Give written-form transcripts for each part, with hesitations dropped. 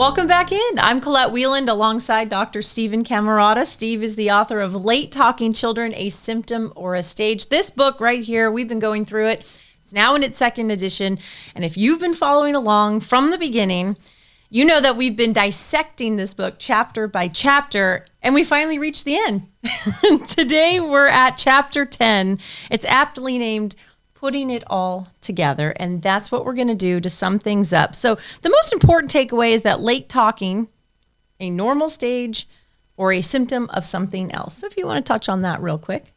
Welcome back in. I'm Collette Wieland alongside Dr. Stephen Camarata. Steve is the author of Late Talking Children, A Symptom or a Stage. This book right here, we've been going through it. It's now in its second edition. And if you've been following along from the beginning, you know that we've been dissecting this book chapter by chapter, and we finally reached the end. Today we're at chapter 10. It's aptly named Putting It All Together, and that's what we're going to do to sum things up. So the most important takeaway is that late talking, a normal stage, or a symptom of something else. So if you want to touch on that real quick.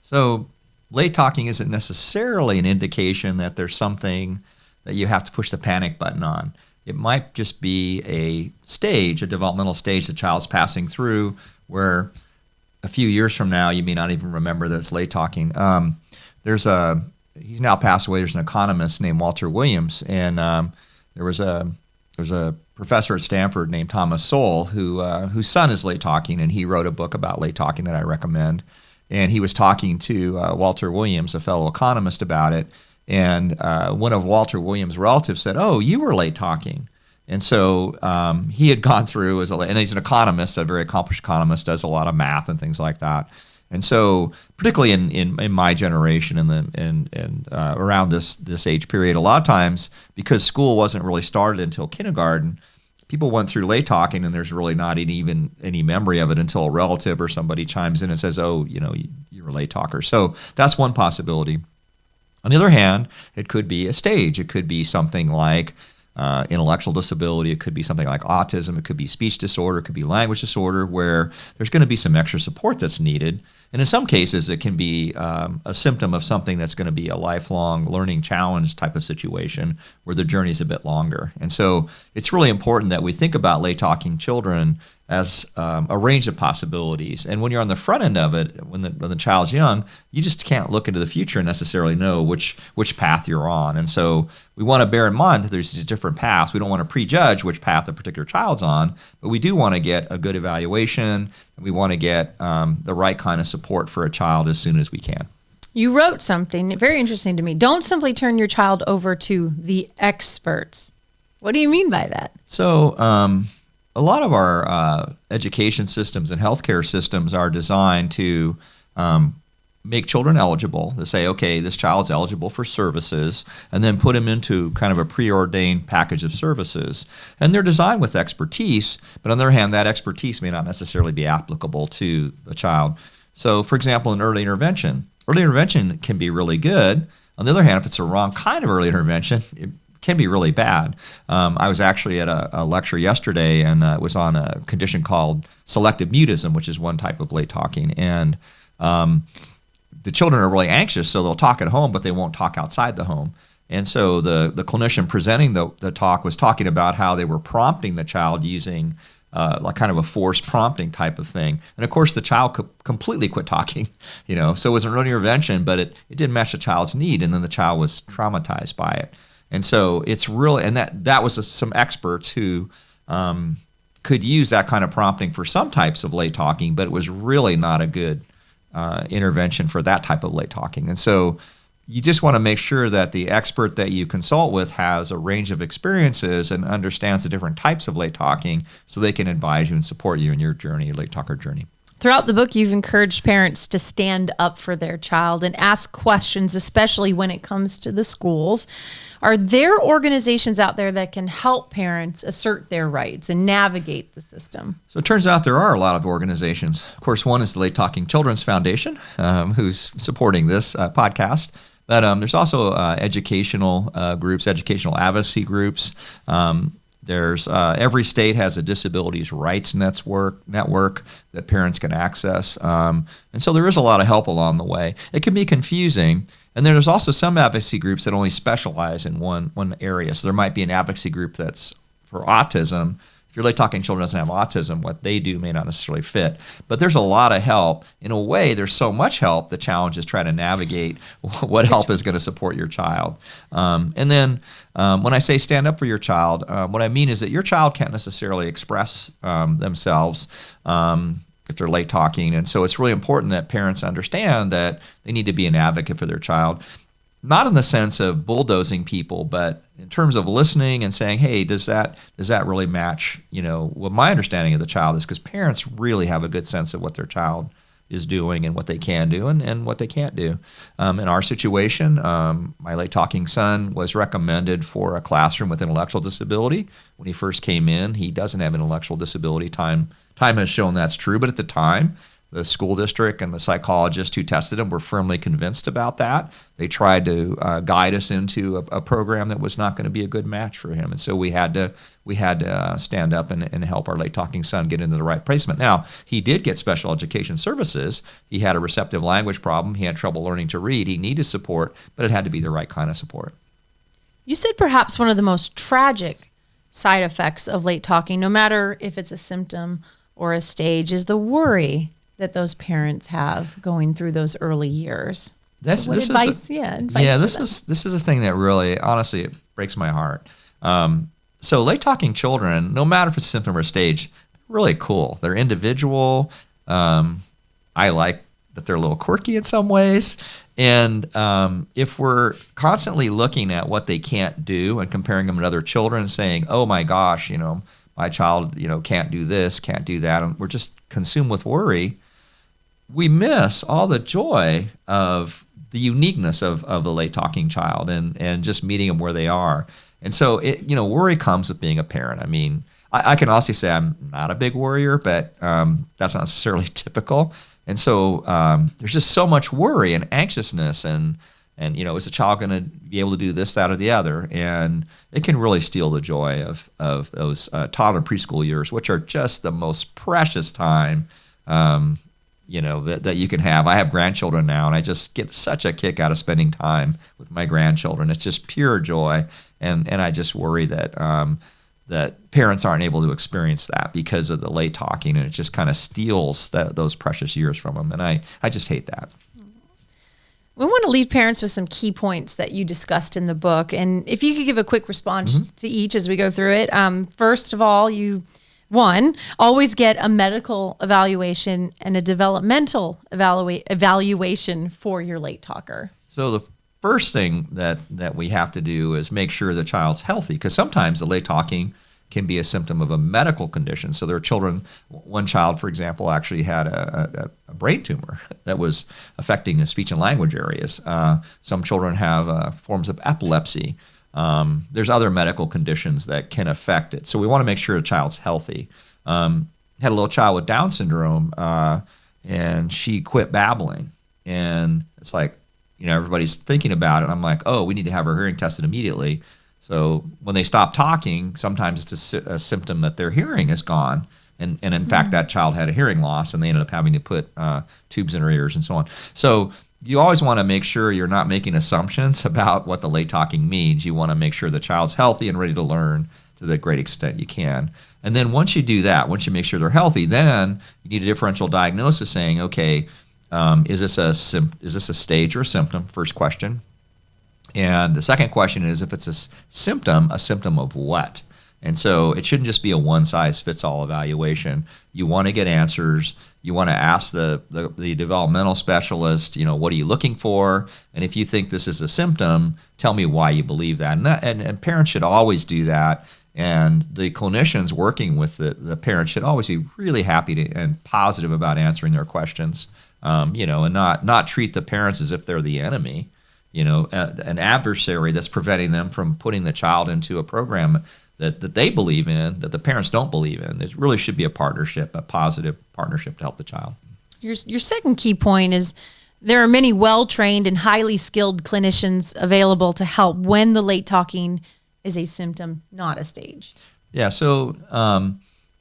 So late talking isn't necessarily an indication that there's something that you have to push the panic button on. It might just be a stage, a developmental stage the child's passing through, where a few years from now you may not even remember that it's late talking. He's now passed away. There's an economist named Walter Williams, and there was a professor at Stanford named Thomas Sowell whose son is late talking, and he wrote a book about late talking that I recommend. And he was talking to Walter Williams, a fellow economist, about it. And one of Walter Williams' relatives said, "Oh, you were late talking." And so he had gone through and he's an economist, a very accomplished economist, does a lot of math and things like that. And so, particularly in my generation and around this age period, a lot of times, because school wasn't really started until kindergarten, people went through late talking, and there's really not even any memory of it until a relative or somebody chimes in and says, "Oh, you were a late talker." So that's one possibility. On the other hand, it could be a stage. It could be something like intellectual disability. It could be something like autism. It could be speech disorder. It could be language disorder, where there's going to be some extra support that's needed. And in some cases, it can be a symptom of something that's going to be a lifelong learning challenge type of situation where the journey is a bit longer. And so it's really important that we think about late talking children as a range of possibilities. And when you're on the front end of it, when the child's young, you just can't look into the future and necessarily know which path you're on. And so we want to bear in mind that there's different paths. We don't want to prejudge which path a particular child's on, but we do want to get a good evaluation, and we want to get the right kind of support for a child as soon as we can. You wrote something very interesting to me. Don't simply turn your child over to the experts. What do you mean by that? So a lot of our education systems and healthcare systems are designed to make children eligible, to say, okay, this child's eligible for services, and then put them into kind of a preordained package of services. And they're designed with expertise, but on the other hand, that expertise may not necessarily be applicable to the child. So, for example, in early intervention can be really good. On the other hand, if it's the wrong kind of early intervention, it can be really bad. I was actually at a lecture yesterday, and it was on a condition called selective mutism, which is one type of late talking. And the children are really anxious, so they'll talk at home, but they won't talk outside the home. And so the clinician presenting the talk was talking about how they were prompting the child using like kind of a forced prompting type of thing. And of course, the child completely quit talking, so it was an early intervention, but it didn't match the child's need, and then the child was traumatized by it. And so it's really, and that was some experts who could use that kind of prompting for some types of late talking, but it was really not a good intervention for that type of late talking. And so you just want to make sure that the expert that you consult with has a range of experiences and understands the different types of late talking, so they can advise you and support you in your journey, your late talker journey. Throughout the book, you've encouraged parents to stand up for their child and ask questions, especially when it comes to the schools. Are there organizations out there that can help parents assert their rights and navigate the system? So it turns out there are a lot of organizations. Of course, one is the Late Talking Children's Foundation, who's supporting this podcast. But there's also educational groups, educational advocacy groups. There's every state has a disabilities rights network that parents can access. And so there is a lot of help along the way. It can be confusing. And then there's also some advocacy groups that only specialize in one area. So there might be an advocacy group that's for autism. If your late talking children doesn't have autism, what they do may not necessarily fit. But there's a lot of help. In a way, there's so much help. The challenge is trying to navigate what help is going to support your child. And then when I say stand up for your child, what I mean is that your child can't necessarily express themselves if they're late talking. And so it's really important that parents understand that they need to be an advocate for their child. not in the sense of bulldozing people, but in terms of listening and saying, hey, does that really match, what my understanding of the child is? Because parents really have a good sense of what their child is doing and what they can do and what they can't do. In our situation, my late talking son was recommended for a classroom with intellectual disability. When he first came in, he doesn't have intellectual disability. Time has shown that's true, but at the time, the school district and the psychologist who tested him were firmly convinced about that. They tried to guide us into a program that was not going to be a good match for him, and so we had to stand up and help our late talking son get into the right placement. Now, he did get special education services. He had a receptive language problem. He had trouble learning to read. He needed support, but it had to be the right kind of support. You said perhaps one of the most tragic side effects of late talking, no matter if it's a symptom or a stage, is the worry that those parents have going through those early years. This is a thing that really, honestly, it breaks my heart. So late talking children, no matter if it's a symptom or a stage, they're really cool. They're individual. I like that they're a little quirky in some ways. And if we're constantly looking at what they can't do and comparing them to other children and saying, oh my gosh, my child, can't do this, can't do that, and we're just consumed with worry, we miss all the joy of the uniqueness of the late talking child and just meeting them where they are. And so, worry comes with being a parent. I mean, I can also say I'm not a big worrier, but that's not necessarily typical. And so there's just so much worry and anxiousness and is the child going to be able to do this, that, or the other? And it can really steal the joy of those toddler and preschool years, which are just the most precious time that you can have. I have grandchildren now, and I just get such a kick out of spending time with my grandchildren. It's just pure joy, and I just worry that that parents aren't able to experience that because of the late talking, and it just kind of steals those precious years from them, and I just hate that. We want to leave parents with some key points that you discussed in the book, and if you could give a quick response to each as we go through it. First of all, One, always get a medical evaluation and a developmental evaluation for your late talker. So the first thing that we have to do is make sure the child's healthy, because sometimes the late talking can be a symptom of a medical condition. So there are children, one child, for example, actually had a brain tumor that was affecting the speech and language areas. Some children have forms of epilepsy. There's other medical conditions that can affect it. So we want to make sure the child's healthy. Had a little child with Down syndrome, and she quit babbling. And it's like, everybody's thinking about it. I'm like, oh, we need to have her hearing tested immediately. So when they stop talking, sometimes it's a symptom that their hearing is gone. And in fact, that child had a hearing loss, and they ended up having to put tubes in her ears and so on. So you always want to make sure you're not making assumptions about what the late talking means. You want to make sure the child's healthy and ready to learn to the great extent you can. And then once you do that, once you make sure they're healthy, then you need a differential diagnosis saying, okay, is this a stage or a symptom? First question. And the second question is, if it's a symptom of what? And so it shouldn't just be a one-size-fits-all evaluation. You want to get answers. You want to ask the developmental specialist, what are you looking for? And if you think this is a symptom, tell me why you believe that. And parents should always do that. And the clinicians working with the parents should always be really happy and positive about answering their questions, and not treat the parents as if they're the enemy, an adversary that's preventing them from putting the child into a program that they believe in, that the parents don't believe in. It really should be a partnership, a positive partnership to help the child. Your second key point is there are many well-trained and highly skilled clinicians available to help when the late talking is a symptom, not a stage. Yeah, so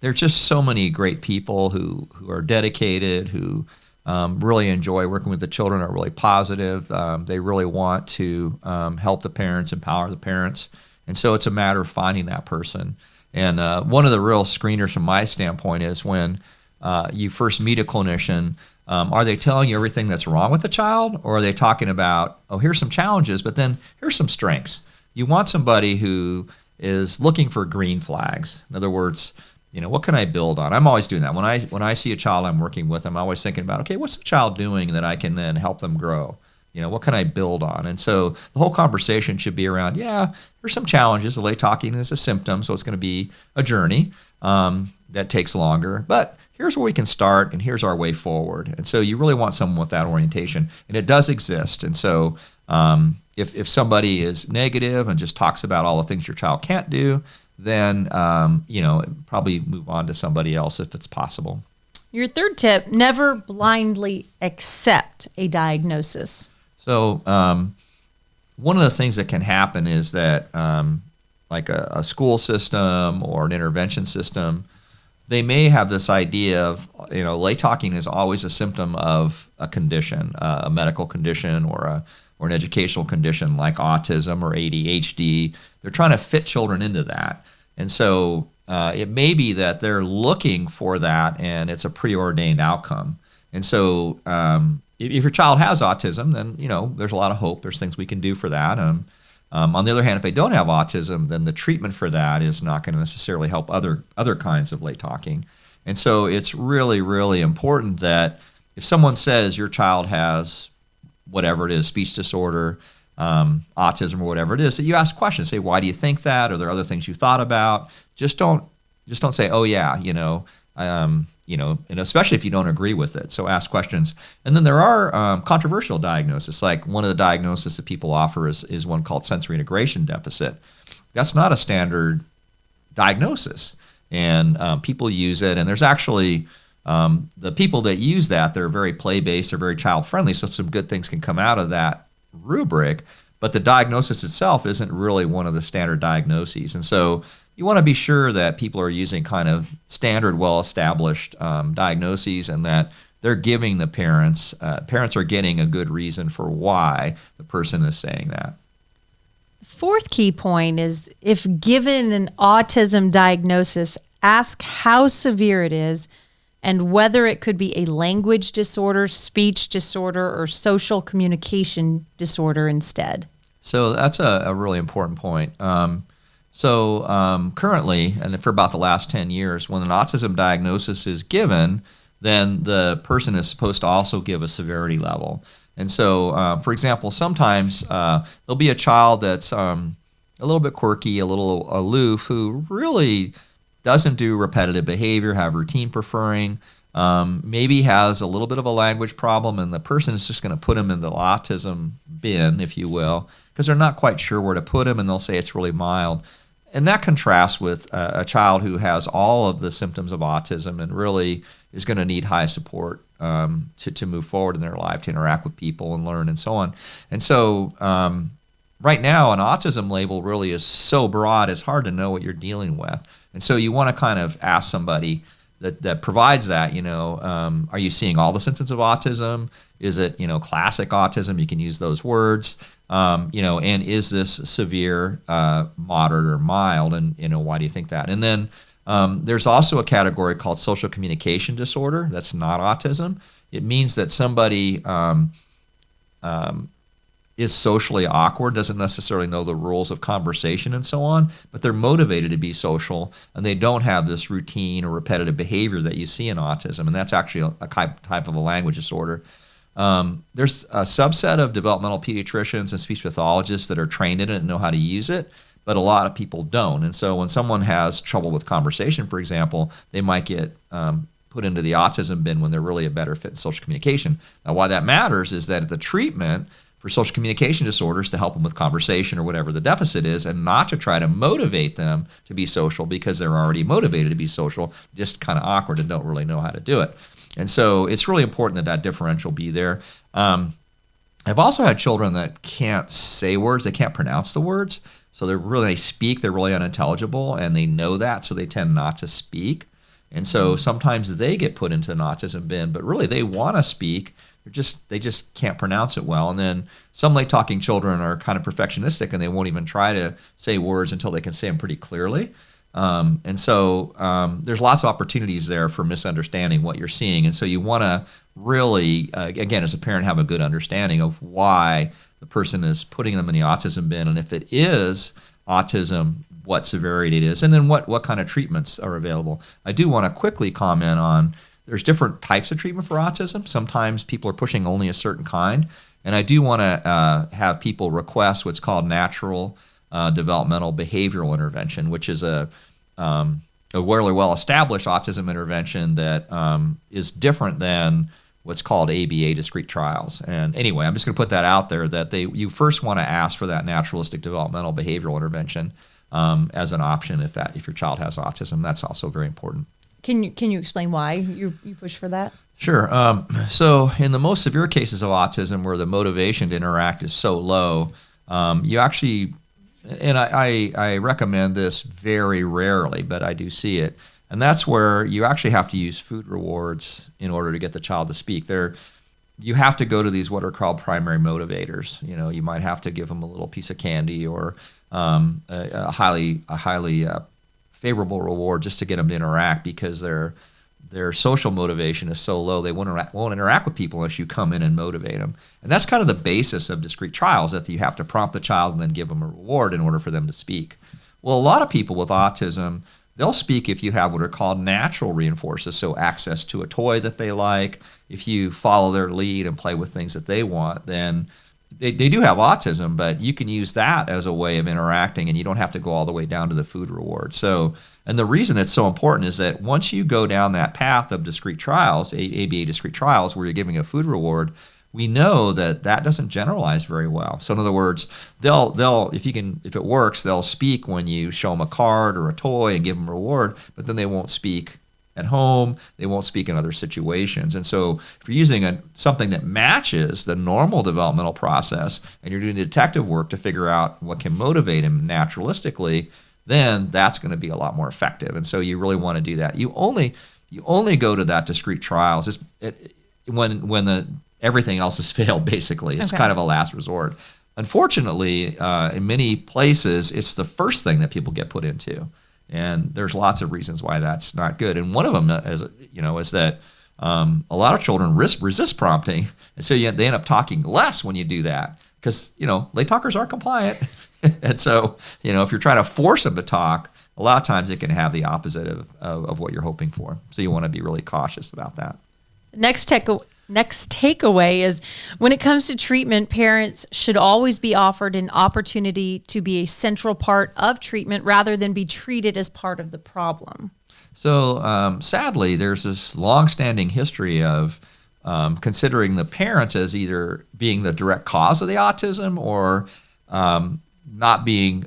there are just so many great people who are dedicated, who really enjoy working with the children, are really positive. They really want to help the parents, empower the parents. And so it's a matter of finding that person. And one of the real screeners from my standpoint is when you first meet a clinician, are they telling you everything that's wrong with the child? Or are they talking about, oh, here's some challenges, but then here's some strengths? You want somebody who is looking for green flags. In other words, what can I build on? I'm always doing that. When I see a child I'm working with, I'm always thinking about, okay, what's the child doing that I can then help them grow? What can I build on? And so the whole conversation should be around, there's some challenges. The late talking is a symptom, so it's going to be a journey that takes longer. But here's where we can start, and here's our way forward. And so you really want someone with that orientation, and it does exist. And so if somebody is negative and just talks about all the things your child can't do, then probably move on to somebody else if it's possible. Your third tip: never blindly accept a diagnosis. So one of the things that can happen is that like a school system or an intervention system, they may have this idea of, late talking is always a symptom of a condition, a medical condition or an educational condition like autism or ADHD. They're trying to fit children into that. And so it may be that they're looking for that and it's a preordained outcome. And so if your child has autism, then, there's a lot of hope. There's things we can do for that. On the other hand, if they don't have autism, then the treatment for that is not going to necessarily help other kinds of late talking. And so it's really, really important that if someone says your child has whatever it is, speech disorder, autism or whatever it is, that you ask questions. Say, why do you think that? Are there other things you thought about? Just don't say, oh yeah, and especially if you don't agree with it. So ask questions. And then there are controversial diagnoses. Like one of the diagnoses that people offer is one called sensory integration deficit. That's not a standard diagnosis. And people use it. And there's actually the people that use that, they're very play-based, they're very child-friendly. So some good things can come out of that rubric. But the diagnosis itself isn't really one of the standard diagnoses. And so you want to be sure that people are using kind of standard, well-established diagnoses, and that they're giving the parents are getting a good reason for why the person is saying that. The fourth key point is, if given an autism diagnosis, ask how severe it is and whether it could be a language disorder, speech disorder, or social communication disorder instead. So that's a really important point. So currently, and for about the last 10 years, when an autism diagnosis is given, then the person is supposed to also give a severity level. And so, for example, sometimes there'll be a child that's a little bit quirky, a little aloof, who really doesn't do repetitive behavior, have routine preferring, maybe has a little bit of a language problem, and the person is just going to put him in the autism bin, if you will, because they're not quite sure where to put him, and they'll say it's really mild. And that contrasts with a child who has all of the symptoms of autism and really is going to need high support to move forward in their life, to interact with people and learn and so on. And so right now, an autism label really is so broad, it's hard to know what you're dealing with. And so you want to kind of ask somebody that provides that, are you seeing all the symptoms of autism? Is it, classic autism? You can use those words. And is this severe, moderate, or mild? And, why do you think that? And then there's also a category called social communication disorder. That's not autism. It means that somebody is socially awkward, doesn't necessarily know the rules of conversation and so on, but they're motivated to be social, and they don't have this routine or repetitive behavior that you see in autism. And that's actually a type of a language disorder. There's a subset of developmental pediatricians and speech pathologists that are trained in it and know how to use it, but a lot of people don't. And so when someone has trouble with conversation, for example, they might get put into the autism bin when they're really a better fit in social communication. Now, why that matters is that the treatment for social communication disorders to help them with conversation or whatever the deficit is, and not to try to motivate them to be social because they're already motivated to be social, just kind of awkward and don't really know how to do it. And so it's really important that differential be there. I've also had children that can't say words, they can't pronounce the words. So they're really unintelligible, and they know that, so they tend not to speak. And so sometimes they get put into an autism bin, but really they want to speak. They just can't pronounce it well. And then some late talking children are kind of perfectionistic, and they won't even try to say words until they can say them pretty clearly. And so there's lots of opportunities there for misunderstanding what you're seeing. And so you want to really, again, as a parent, have a good understanding of why the person is putting them in the autism bin, and if it is autism, what severity it is, and then what kind of treatments are available. I do want to quickly comment on, there's different types of treatment for autism. Sometimes people are pushing only a certain kind. And I do want to have people request what's called natural developmental behavioral intervention, which is a really well-established autism intervention that is different than what's called ABA discrete trials. And anyway, I'm just going to put that out there that you first want to ask for that naturalistic developmental behavioral intervention as an option if your child has autism. That's also very important. Can you explain why you push for that? Sure. So in the most severe cases of autism where the motivation to interact is so low, you actually, and I recommend this very rarely, but I do see it, and that's where you actually have to use food rewards in order to get the child to speak. You have to go to these what are called primary motivators. You might have to give them a little piece of candy or a highly favorable reward just to get them to interact, because their social motivation is so low they won't interact with people unless you come in and motivate them. And that's kind of the basis of discrete trials, that you have to prompt the child and then give them a reward in order for them to speak. Well, a lot of people with autism, they'll speak if you have what are called natural reinforcers, so access to a toy that they like. If you follow their lead and play with things that they want, then they do have autism, but you can use that as a way of interacting, and you don't have to go all the way down to the food reward. So, and the reason it's so important is that once you go down that path of discrete trials, ABA discrete trials, where you're giving a food reward, we know that doesn't generalize very well. So in other words, they'll if it works, they'll speak when you show them a card or a toy and give them a reward, but then they won't speak at home, they won't speak in other situations. And so if you're using something that matches the normal developmental process, and you're doing detective work to figure out what can motivate him naturalistically, then that's going to be a lot more effective. And so you really want to do that. You only go to that discrete trials when everything else has failed, basically. It's kind of a last resort. Unfortunately, in many places, it's the first thing that people get put into. And there's lots of reasons why that's not good. And one of them is that a lot of children resist prompting. And so they end up talking less when you do that, because, late talkers aren't compliant. And so, if you're trying to force them to talk, a lot of times it can have the opposite of what you're hoping for. So you want to be really cautious about that. Next takeaway is, when it comes to treatment, parents should always be offered an opportunity to be a central part of treatment rather than be treated as part of the problem. So sadly, there's this long-standing history of considering the parents as either being the direct cause of the autism or not being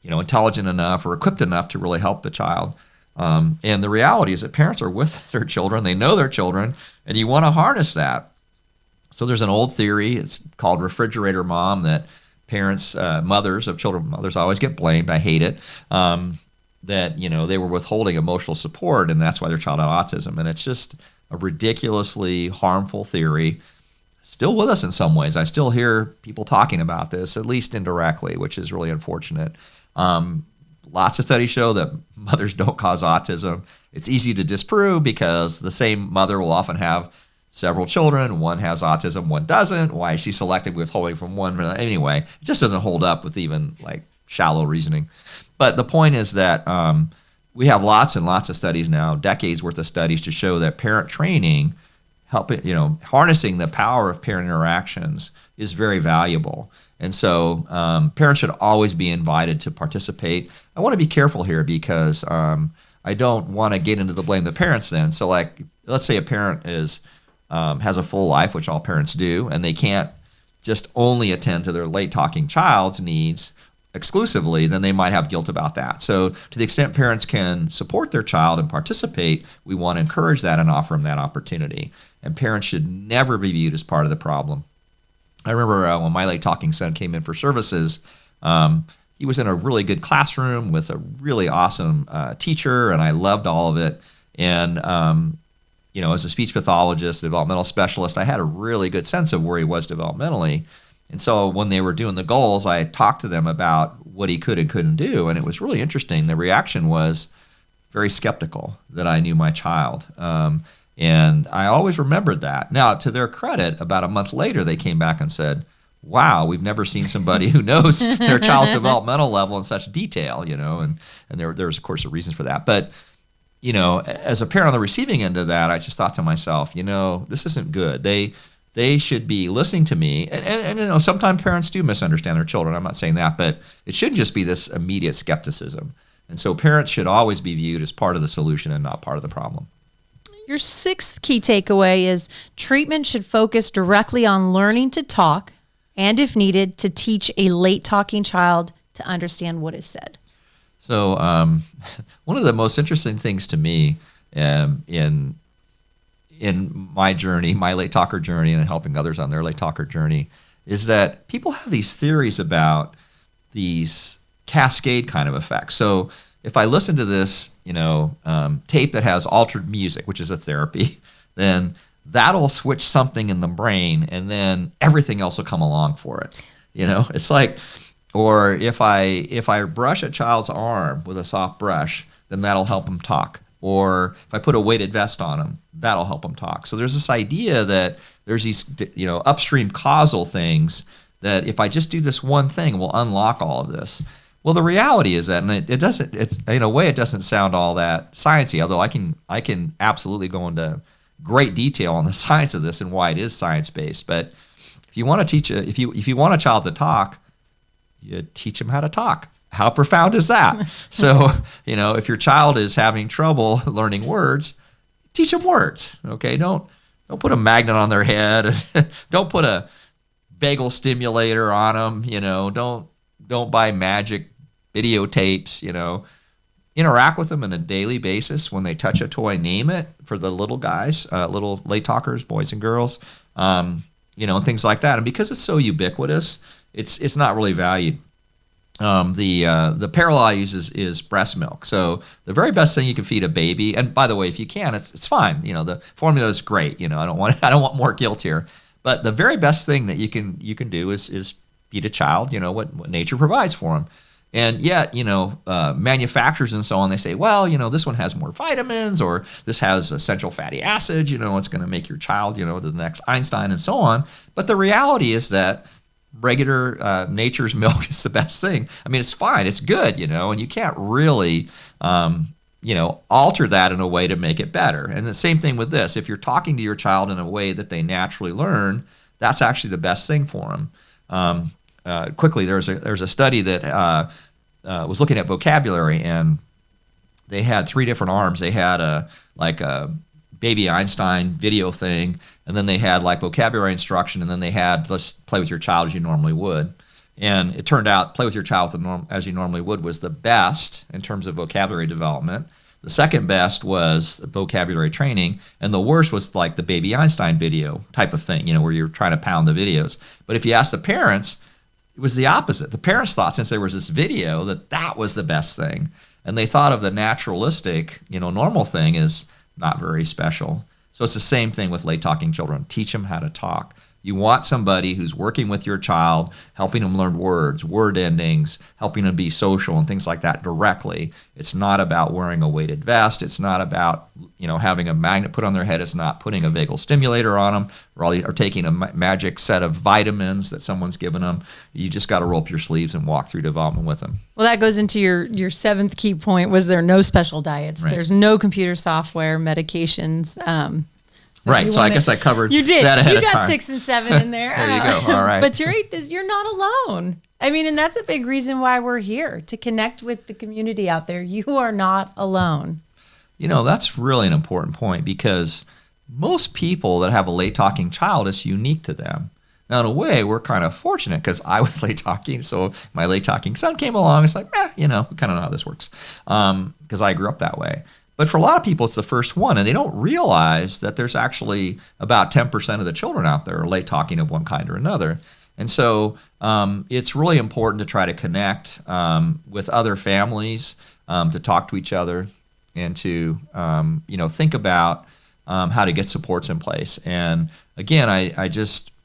intelligent enough or equipped enough to really help the child. And the reality is that parents are with their children, they know their children, and you want to harness that. So there's an old theory, it's called refrigerator mom, that parents, mothers always get blamed. I hate it. That, they were withholding emotional support, and that's why their child had autism. And it's just a ridiculously harmful theory. Still with us in some ways. I still hear people talking about this, at least indirectly, which is really unfortunate. Lots of studies show that mothers don't cause autism. It's easy to disprove because the same mother will often have several children. One has autism, one doesn't. Why is she selective withholding from one? Anyway, it just doesn't hold up with even shallow reasoning. But the point is that we have lots and lots of studies now, decades worth of studies, to show that parent training, harnessing the power of parent interactions is very valuable. And so parents should always be invited to participate. I want to be careful here because I don't want to get into the blame the parents then. So let's say a parent has a full life, which all parents do, and they can't just only attend to their late talking child's needs exclusively, then they might have guilt about that. So to the extent parents can support their child and participate, we want to encourage that and offer them that opportunity. And parents should never be viewed as part of the problem. I remember when my late talking son came in for services, he was in a really good classroom with a really awesome teacher, and I loved all of it. And, as a speech pathologist, developmental specialist, I had a really good sense of where he was developmentally. And so when they were doing the goals, I talked to them about what he could and couldn't do. And it was really interesting. The reaction was very skeptical that I knew my child. And I always remembered that. Now, to their credit, about a month later, they came back and said, wow, we've never seen somebody who knows their child's developmental level in such detail, and there's, of course, a reason for that. But, as a parent on the receiving end of that, I just thought to myself, this isn't good. they should be listening to me. And sometimes parents do misunderstand their children. I'm not saying that, but it shouldn't just be this immediate skepticism. And so parents should always be viewed as part of the solution and not part of the problem. Your sixth key takeaway is treatment should focus directly on learning to talk and, if needed, to teach a late talking child to understand what is said. So one of the most interesting things to me in my journey, my late talker journey, and helping others on their late talker journey, is that people have these theories about these cascade kind of effects. So if I listen to this, tape that has altered music, which is a therapy, then that'll switch something in the brain, and then everything else will come along for it. It's like, or if I brush a child's arm with a soft brush, then that'll help them talk. Or if I put a weighted vest on them, that'll help them talk. So there's this idea that there's these, upstream causal things that if I just do this one thing, will unlock all of this. Well, the reality is that, and it doesn't. It's in a way, it doesn't sound all that sciencey. Although I can absolutely go into great detail on the science of this and why it is science based. But if you want to teach if you want a child to talk, you teach them how to talk. How profound is that? So, if your child is having trouble learning words, teach them words. Okay, don't put a magnet on their head. Don't put a vagal stimulator on them. Don't buy magic videotapes. Interact with them on a daily basis. When they touch a toy, name it for the little guys, little late talkers, boys and girls, and things like that. And because it's so ubiquitous, it's not really valued. The parallel I use is breast milk. So the very best thing you can feed a baby, and by the way, if you can, it's fine. The formula is great. I don't want more guilt here. But the very best thing that you can do is feed a child, what nature provides for them. And yet, manufacturers and so on, they say, well, this one has more vitamins, or this has essential fatty acids, it's going to make your child, the next Einstein and so on. But the reality is that regular nature's milk is the best thing. I mean, it's fine, it's good, and you can't really, alter that in a way to make it better. And the same thing with this. If you're talking to your child in a way that they naturally learn, that's actually the best thing for them. Quickly, there's a study that was looking at vocabulary, and they had 3 different arms. They had a Baby Einstein video thing, and then they had vocabulary instruction, and then they had let's play with your child as you normally would. And it turned out play with your child as you normally would was the best in terms of vocabulary development. The second best was vocabulary training, and the worst was the Baby Einstein video type of thing, where you're trying to pound the videos. But if you ask the parents, it was the opposite. The parents thought, since there was this video, that was the best thing. And they thought of the naturalistic, normal thing as not very special. So it's the same thing with late talking children. Teach them how to talk. You want somebody who's working with your child, helping them learn words, word endings, helping them be social and things like that directly. It's not about wearing a weighted vest. It's not about, having a magnet put on their head. It's not putting a vagal stimulator on them or taking a magic set of vitamins that someone's given them. You just got to roll up your sleeves and walk through development with them. Well, that goes into your seventh key point. Was there no special diets? Right. There's no computer software, medications. Right, so I guess I covered you did. That ahead of time. You got 6 and 7 in there. There you go, all right. But you're not alone. I mean, and that's a big reason why we're here, to connect with the community out there. You are not alone. That's really an important point, because most people that have a late talking child, it's unique to them. Now, in a way, we're kind of fortunate because I was late talking, so my late talking son came along. It's like, we kind of know how this works, because I grew up that way. But for a lot of people, it's the first one, and they don't realize that there's actually about 10% of the children out there are late talking of one kind or another. And so it's really important to try to connect with other families, to talk to each other, and to think about how to get supports in place. And again,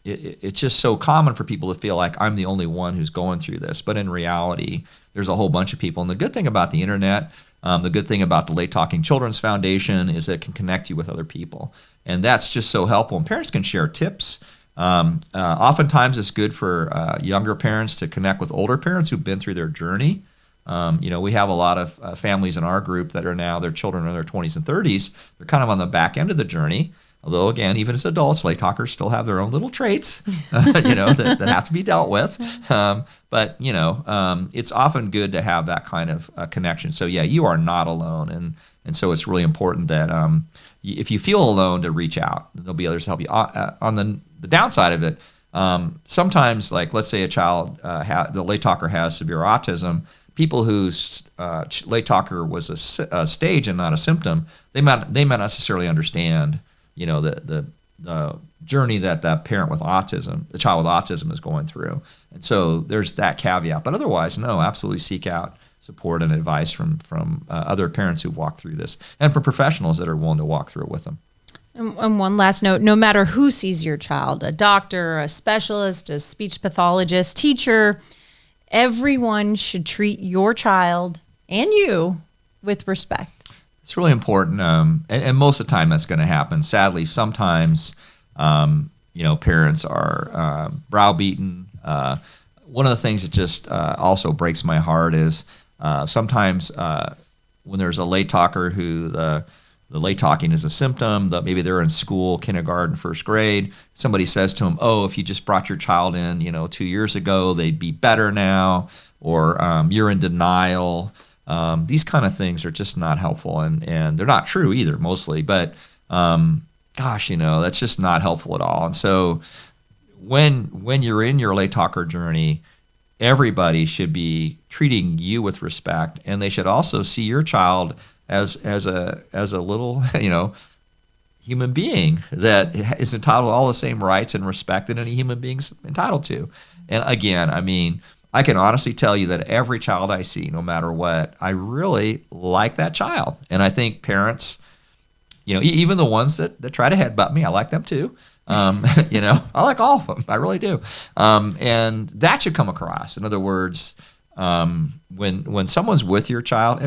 it's just so common for people to feel like I'm the only one who's going through this. But in reality, there's a whole bunch of people. And the good thing about the internet, the good thing about the Late Talking Children's Foundation, is that it can connect you with other people. And that's just so helpful. And parents can share tips. Oftentimes it's good for younger parents to connect with older parents who've been through their journey. We have a lot of families in our group that are now, their children are in their 20s and 30s. They're kind of on the back end of the journey. Although, again, even as adults, late talkers still have their own little traits, that have to be dealt with. But it's often good to have that kind of connection. So, yeah, you are not alone. And so it's really important that if you feel alone, to reach out. There'll be others to help you. On the downside of it, sometimes, like, let's say a child, the late talker has severe autism, people whose late talker was a stage and not a symptom, they might not necessarily understand, the journey that parent with autism, the child with autism, is going through. And so there's that caveat. But otherwise, no, absolutely seek out support and advice from other parents who've walked through this, and from professionals that are willing to walk through it with them. And one last note, no matter who sees your child, a doctor, a specialist, a speech pathologist, teacher, everyone should treat your child and you with respect. It's really important, and most of the time that's going to happen. Sadly, sometimes, parents are browbeaten. One of the things that just also breaks my heart is sometimes when there's a late talker who the late talking is a symptom, that maybe they're in school, kindergarten, first grade, somebody says to them, oh, if you just brought your child in, 2 years ago, they'd be better now, or you're in denial. These kind of things are just not helpful, and they're not true either, mostly, but that's just not helpful at all. And so when you're in your late talker journey, everybody should be treating you with respect, and they should also see your child as a little, human being that is entitled to all the same rights and respect that any human being's entitled to. And again, I can honestly tell you that every child I see, no matter what, I really like that child. And I think parents, even the ones that try to headbutt me, I like them too. I like all of them. I really do. And that should come across. In other words, when someone's with your child,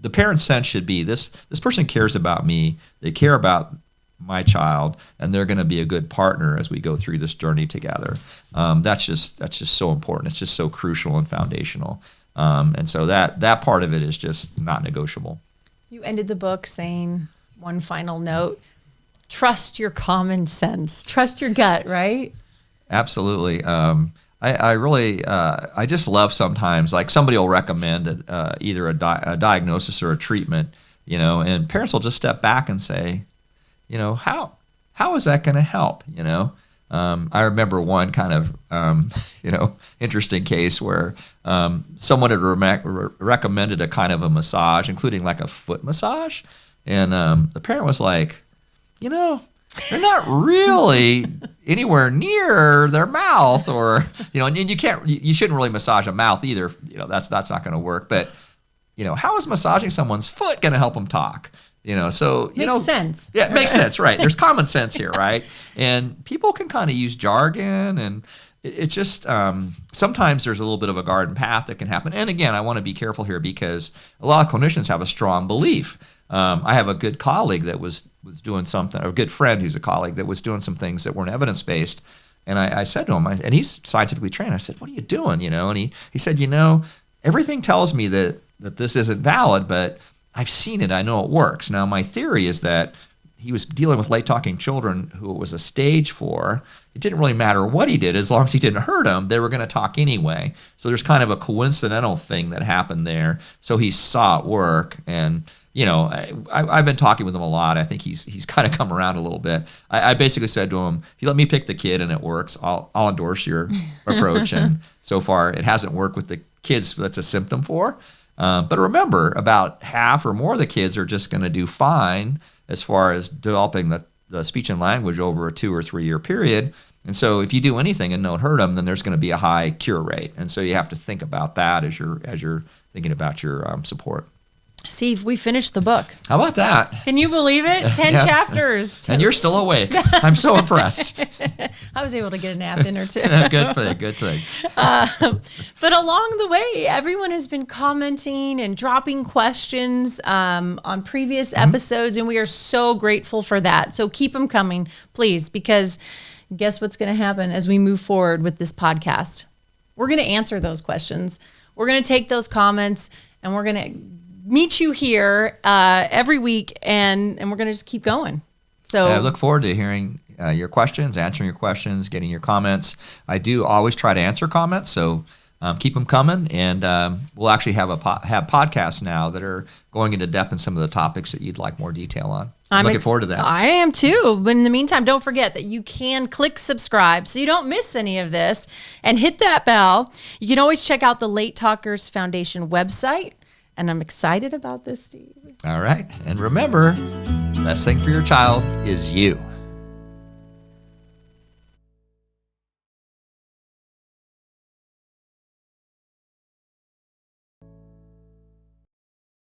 the parent's sense should be this person cares about me. They care about my child, and they're going to be a good partner as we go through this journey together. That's just so important. It's just so crucial and foundational. And so that part of it is just not negotiable. You ended the book saying one final note: trust your common sense, trust your gut, right? Absolutely. I really, I just love sometimes, like, somebody will recommend either a diagnosis or a treatment, and parents will just step back and say, how is that going to help? I remember one kind of, interesting case where someone had recommended a kind of a massage, including like a foot massage. And the parent was like, they're not really anywhere near their mouth, or, and you shouldn't really massage a mouth either. That's not going to work. But, how is massaging someone's foot going to help them talk? So, makes sense. Yeah, it makes sense, right? There's common sense here, right? And people can kind of use jargon, and it's just sometimes there's a little bit of a garden path that can happen. And again, I want to be careful here because a lot of clinicians have a strong belief. I have a good colleague that was doing something, or a good friend who's a colleague that was doing some things that weren't evidence-based. And I said to him, and he's scientifically trained, I said, what are you doing? And he said, everything tells me that this isn't valid, but I've seen it. I know it works. Now, my theory is that he was dealing with late talking children who it was a stage for. It didn't really matter what he did. As long as he didn't hurt them, they were going to talk anyway. So there's kind of a coincidental thing that happened there. So he saw it work. And, I've been talking with him a lot. I think he's kind of come around a little bit. I basically said to him, if you let me pick the kid and it works, I'll endorse your approach. And so far, it hasn't worked with the kids that's a symptom for. But remember, about half or more of the kids are just going to do fine as far as developing the speech and language over a 2 or 3 year period. And so if you do anything and don't hurt them, then there's going to be a high cure rate. And so you have to think about that as you're thinking about your support. Steve, we finished the book. How about that? Can you believe it? 10 chapters. And you're still awake. I'm so impressed. I was able to get a nap in or two. Good thing. But along the way, everyone has been commenting and dropping questions on previous episodes, and we are so grateful for that. So keep them coming, please, because guess what's going to happen as we move forward with this podcast? We're going to answer those questions. We're going to take those comments, and we're going to meet you here every week, and we're going to just keep going. So I look forward to hearing your questions, answering your questions, getting your comments. I do always try to answer comments, so keep them coming. And we'll actually have have podcasts now that are going into depth in some of the topics that you'd like more detail on. I'm looking forward to that. I am too. But in the meantime, don't forget that you can click subscribe so you don't miss any of this, and hit that bell. You can always check out the Late Talkers Foundation website. And I'm excited about this, Steve. All right. And remember, the best thing for your child is you.